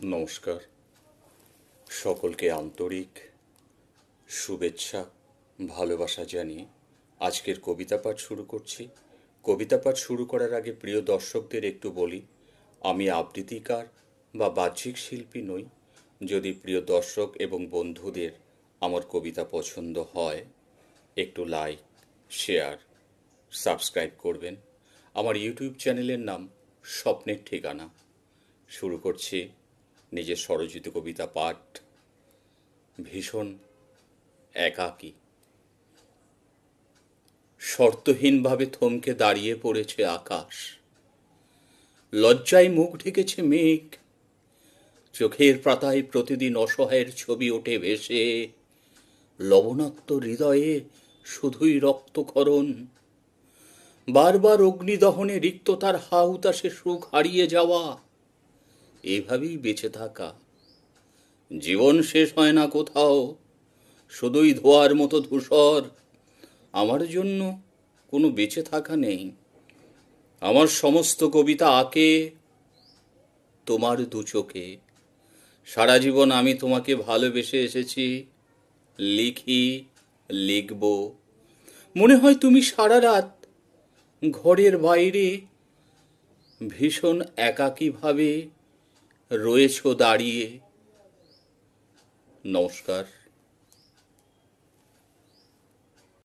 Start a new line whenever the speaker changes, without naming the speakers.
নমস্কার। সকলকে আন্তরিক শুভেচ্ছা, ভালোবাসা জানিয়ে আজকের কবিতা পাঠ শুরু করছি। কবিতা পাঠ শুরু করার আগে প্রিয় দর্শকদের একটু বলি, আমি আবৃত্তিকার বা বাহ্যিক শিল্পী নই। যদি প্রিয় দর্শক এবং বন্ধুদের আমার কবিতা পছন্দ হয়, একটু লাইক, শেয়ার, সাবস্ক্রাইব করবেন। আমার ইউটিউব চ্যানেলের নাম স্বপ্নের ঠিকানা। শুরু করছি নিজের স্বরচিত কবিতা পাঠ। ভীষণ একাকী। শর্তহীনভাবে থমকে দাঁড়িয়ে পড়েছে আকাশ, লজ্জায় মুখ ঢেকেছে মেঘ, চোখের পাতায় প্রতিদিন অসহায়ের ছবি ওঠে ভেসে, লবণাক্ত হৃদয়ে শুধুই রক্তক্ষরণ। বারবার অগ্নিদহনে রিক্ততার হাহুতাশে সুখ হারিয়ে যাওয়া, এভাবেই বেঁচে থাকা। জীবন শেষ হয় না কোথাও, শুধুই ধোয়ার মতো ধূসর। আমার জন্য কোনো বেঁচে থাকা নেই। আমার সমস্ত কবিতা আঁকে তোমার দু চোখে। সারা জীবন আমি তোমাকে ভালোবেসে এসেছি, লিখি, লিখব। মনে হয় তুমি সারা রাত ঘরের বাইরে ভীষণ একাকীভাবে রয়েছো দাঁড়িয়ে। নমস্কার।